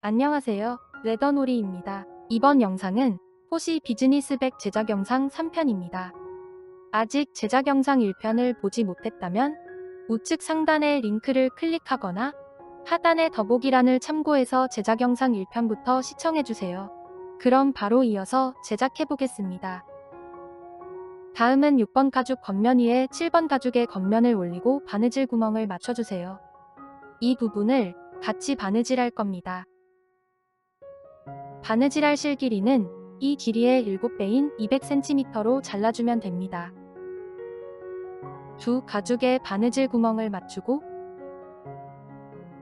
안녕하세요. 레더놀이입니다. 이번 영상은 호시 비즈니스백 제작 영상 3편입니다. 아직 제작 영상 1편을 보지 못했다면 우측 상단의 링크를 클릭하거나 하단의 더보기란을 참고해서 제작 영상 1편부터 시청해주세요. 그럼 바로 이어서 제작해보겠습니다. 다음은 6번 가죽 겉면 위에 7번 가죽의 겉면을 올리고 바느질 구멍을 맞춰주세요. 이 부분을 같이 바느질할 겁니다. 바느질할 실 길이는 이 길이의 7배인 200cm로 잘라주면 됩니다. 두 가죽의 바느질 구멍을 맞추고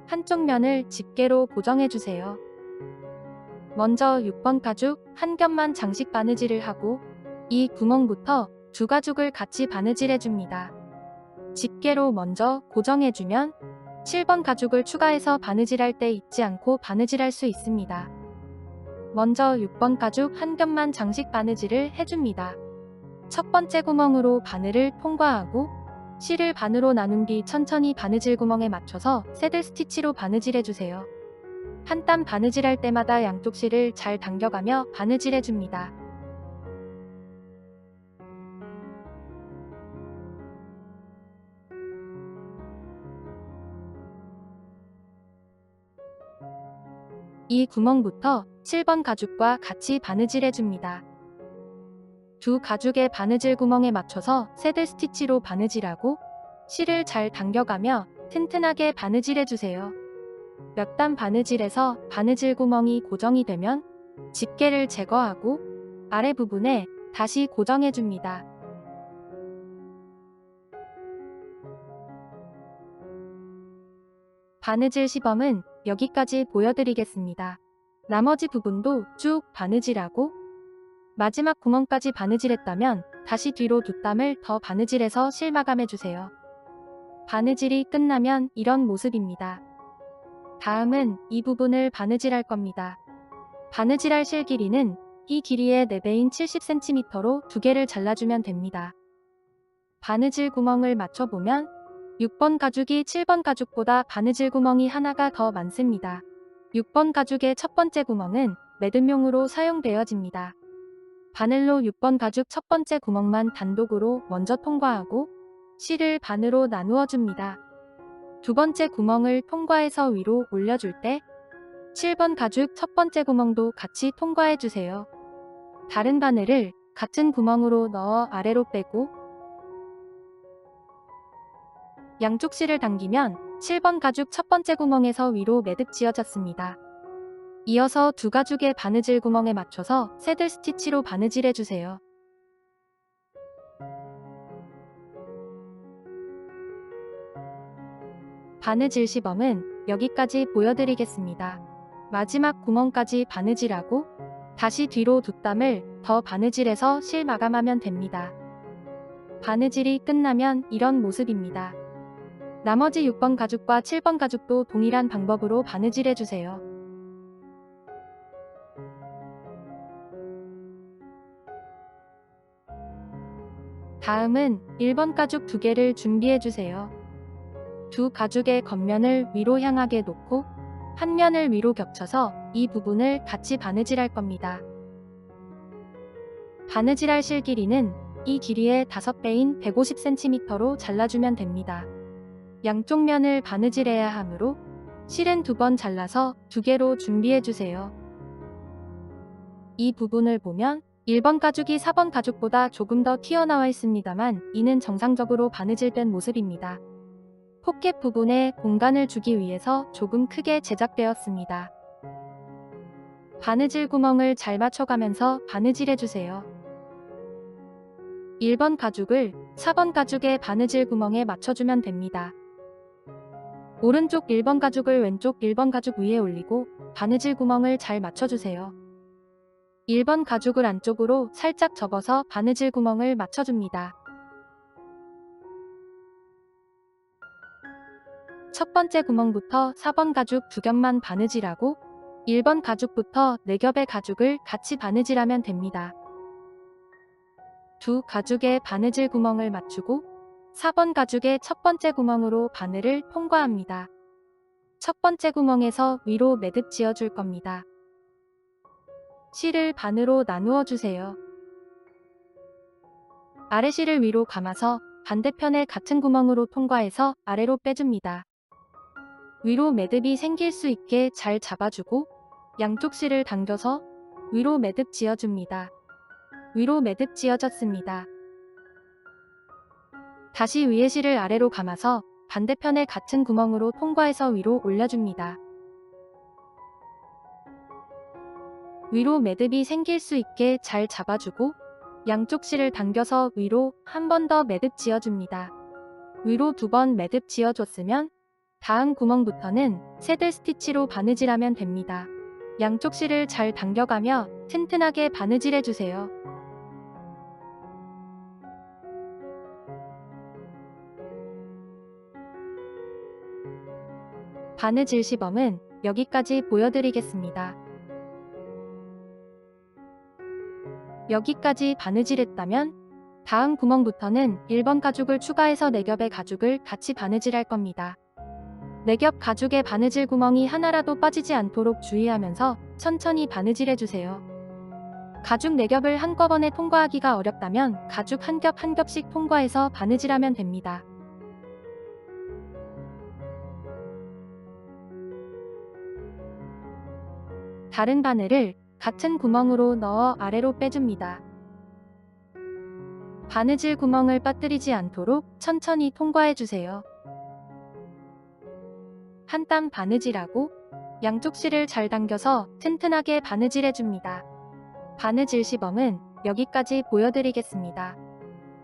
한쪽 면을 집게로 고정해주세요. 먼저 6번 가죽 한 겹만 장식 바느질을 하고 이 구멍부터 두 가죽을 같이 바느질해줍니다. 집게로 먼저 고정해주면 7번 가죽을 추가해서 바느질할 때 잊지 않고 바느질할 수 있습니다. 먼저 6번 가죽 한 겹만 장식 바느질을 해줍니다. 첫 번째 구멍으로 바늘을 통과하고 실을 반으로 나눈 뒤 천천히 바느질 구멍에 맞춰서 새들 스티치로 바느질해주세요. 한 땀 바느질할 때마다 양쪽 실을 잘 당겨가며 바느질해줍니다. 이 구멍부터 7번 가죽과 같이 바느질해줍니다. 두 가죽의 바느질 구멍에 맞춰서 새들 스티치로 바느질하고 실을 잘 당겨가며 튼튼하게 바느질해주세요. 몇 단 바느질해서 바느질 구멍이 고정이 되면 집게를 제거하고 아래 부분에 다시 고정해줍니다. 바느질 시범은 여기까지 보여드리겠습니다. 나머지 부분도 쭉 바느질하고 마지막 구멍까지 바느질했다면 다시 뒤로 두 땀을 더 바느질해서 실 마감해주세요. 바느질이 끝나면 이런 모습입니다. 다음은 이 부분을 바느질할 겁니다. 바느질할 실 길이는 이 길이의 4배인 70cm로 두 개를 잘라주면 됩니다. 바느질 구멍을 맞춰보면 6번 가죽이 7번 가죽보다 바느질 구멍이 하나가 더 많습니다. 6번 가죽의 첫 번째 구멍은 매듭용으로 사용되어집니다. 바늘로 6번 가죽 첫 번째 구멍만 단독으로 먼저 통과하고 실을 반으로 나누어 줍니다. 두 번째 구멍을 통과해서 위로 올려줄 때 7번 가죽 첫 번째 구멍도 같이 통과해 주세요. 다른 바늘을 같은 구멍으로 넣어 아래로 빼고 양쪽 실을 당기면 7번 가죽 첫 번째 구멍에서 위로 매듭 지어졌습니다. 이어서 두 가죽의 바느질 구멍에 맞춰서 새들 스티치로 바느질해주세요. 바느질 시범은 여기까지 보여드리겠습니다. 마지막 구멍까지 바느질하고 다시 뒤로 두 땀을 더 바느질해서 실 마감하면 됩니다. 바느질이 끝나면 이런 모습입니다. 나머지 6번 가죽과 7번 가죽도 동일한 방법으로 바느질해주세요. 다음은 1번 가죽 두 개를 준비해주세요. 두 가죽의 겉면을 위로 향하게 놓고 한 면을 위로 겹쳐서 이 부분을 같이 바느질할 겁니다. 바느질할 실 길이는 이 길이의 5배인 150cm로 잘라주면 됩니다. 양쪽 면을 바느질해야 하므로 실은 2번 잘라서 2개로 준비해주세요. 이 부분을 보면 1번 가죽이 4번 가죽보다 조금 더 튀어나와 있습니다만 이는 정상적으로 바느질된 모습입니다. 포켓 부분에 공간을 주기 위해서 조금 크게 제작되었습니다. 바느질 구멍을 잘 맞춰가면서 바느질해주세요. 1번 가죽을 4번 가죽의 바느질 구멍에 맞춰주면 됩니다. 오른쪽 1번 가죽을 왼쪽 1번 가죽 위에 올리고 바느질 구멍을 잘 맞춰주세요. 1번 가죽을 안쪽으로 살짝 접어서 바느질 구멍을 맞춰줍니다. 첫 번째 구멍부터 4번 가죽 2겹만 바느질하고 1번 가죽부터 4겹의 가죽을 같이 바느질하면 됩니다. 두 가죽의 바느질 구멍을 맞추고 4번 가죽의 첫 번째 구멍으로 바늘을 통과합니다. 첫 번째 구멍에서 위로 매듭 지어줄 겁니다. 실을 반으로 나누어 주세요. 아래 실을 위로 감아서 반대편에 같은 구멍으로 통과해서 아래로 빼줍니다. 위로 매듭이 생길 수 있게 잘 잡아주고 양쪽 실을 당겨서 위로 매듭 지어줍니다. 위로 매듭 지어졌습니다. 다시 위에 실을 아래로 감아서 반대편에 같은 구멍으로 통과해서 위로 올려줍니다. 위로 매듭이 생길 수 있게 잘 잡아주고 양쪽 실을 당겨서 위로 한 번 더 매듭 지어줍니다. 위로 2번 매듭 지어줬으면 다음 구멍부터는 새들 스티치로 바느질하면 됩니다. 양쪽 실을 잘 당겨가며 튼튼하게 바느질해주세요. 바느질 시범은 여기까지 보여드리겠습니다. 여기까지 바느질했다면 다음 구멍부터는 1번 가죽을 추가해서 4겹의 가죽을 같이 바느질할 겁니다. 4겹 가죽의 바느질 구멍이 하나라도 빠지지 않도록 주의하면서 천천히 바느질해주세요. 가죽 4겹을 한꺼번에 통과하기가 어렵다면 가죽 한 겹 한 겹씩 통과해서 바느질하면 됩니다. 다른 바늘을 같은 구멍으로 넣어 아래로 빼줍니다. 바느질 구멍을 빠뜨리지 않도록 천천히 통과해주세요. 한 땀 바느질하고 양쪽 실을 잘 당겨서 튼튼하게 바느질해줍니다. 바느질 시범은 여기까지 보여드리겠습니다.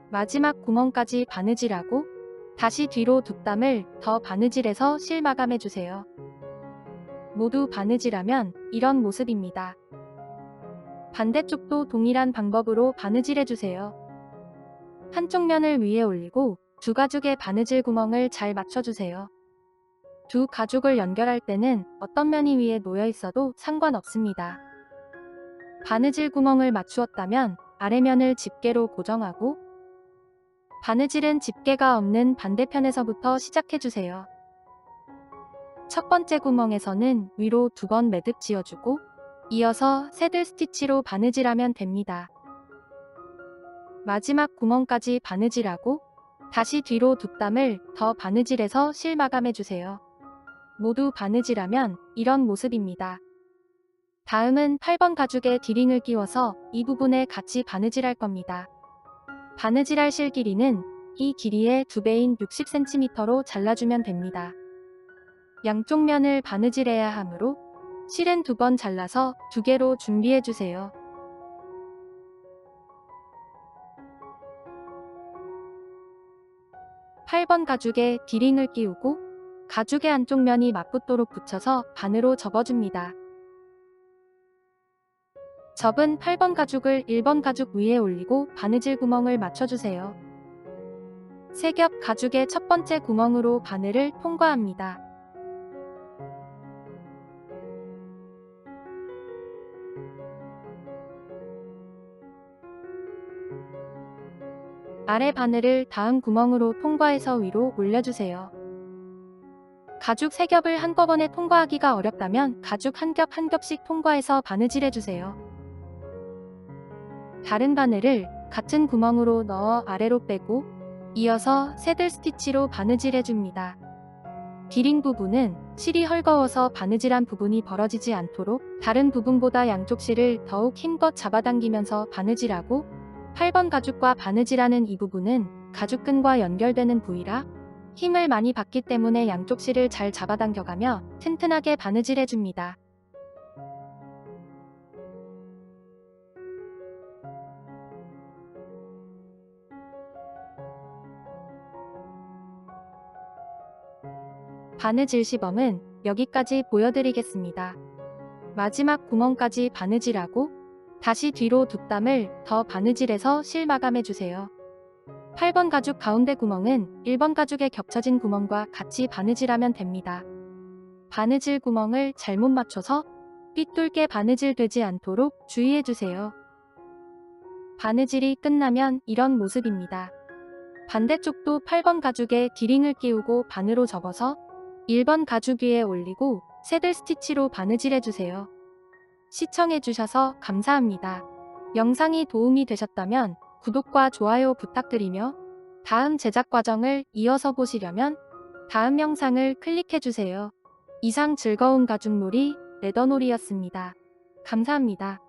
마지막 구멍까지 바느질하고 다시 뒤로 2땀을 더 바느질해서 실 마감해주세요. 모두 바느질하면 이런 모습입니다. 반대쪽도 동일한 방법으로 바느질해주세요. 한쪽 면을 위에 올리고 두 가죽의 바느질 구멍을 잘 맞춰주세요. 두 가죽을 연결할 때는 어떤 면이 위에 놓여 있어도 상관없습니다. 바느질 구멍을 맞추었다면 아래면을 집게로 고정하고 바느질은 집게가 없는 반대편에서부터 시작해주세요. 첫 번째 구멍에서는 위로 2번 매듭 지어주고 이어서 새들 스티치로 바느질하면 됩니다. 마지막 구멍까지 바느질하고 다시 뒤로 2땀을 더 바느질해서 실 마감해주세요. 모두 바느질하면 이런 모습입니다. 다음은 8번 가죽에 디링을 끼워서 이 부분에 같이 바느질할 겁니다. 바느질할 실 길이는 이 길이의 2배인 60cm로 잘라주면 됩니다. 양쪽 면을 바느질해야 하므로 실은 2번 잘라서 2개로 준비해주세요. (8번) 가죽에 디링을 끼우고 가죽의 안쪽 면이 맞붙도록 붙여서 반으로 접어줍니다. 접은 8번 가죽을 1번 가죽 위에 올리고 바느질 구멍을 맞춰주세요. 3겹 가죽의 첫 번째 구멍으로 바늘을 통과합니다. 아래 바늘을 다음 구멍으로 통과해서 위로 올려주세요. 가죽 3겹을 한꺼번에 통과하기가 어렵다면 가죽 한 겹 한 겹씩 통과해서 바느질해주세요. 다른 바늘을 같은 구멍으로 넣어 아래로 빼고 이어서 새들 스티치로 바느질해줍니다. 디링 부분은 실이 헐거워서 바느질한 부분이 벌어지지 않도록 다른 부분보다 양쪽 실을 더욱 힘껏 잡아당기면서 바느질하고 8번 가죽과 바느질하는 이 부분은 가죽끈과 연결되는 부위라 힘을 많이 받기 때문에 양쪽 실을 잘 잡아당겨가며 튼튼하게 바느질해줍니다. 바느질 시범은 여기까지 보여드리겠습니다. 마지막 구멍까지 바느질하고 다시 뒤로 2땀을 더 바느질해서 실 마감해주세요. 8번 가죽 가운데 구멍은 1번 가죽에 겹쳐진 구멍과 같이 바느질하면 됩니다. 바느질 구멍을 잘못 맞춰서 삐뚤게 바느질 되지 않도록 주의해주세요. 바느질이 끝나면 이런 모습입니다. 반대쪽도 8번 가죽에 디링을 끼우고 반으로 접어서 1번 가죽 위에 올리고 새들 스티치로 바느질해주세요. 시청해주셔서 감사합니다. 영상이 도움이 되셨다면 구독과 좋아요 부탁드리며 다음 제작 과정을 이어서 보시려면 다음 영상을 클릭해주세요. 이상 즐거운 가죽놀이 레더놀이였습니다. 감사합니다.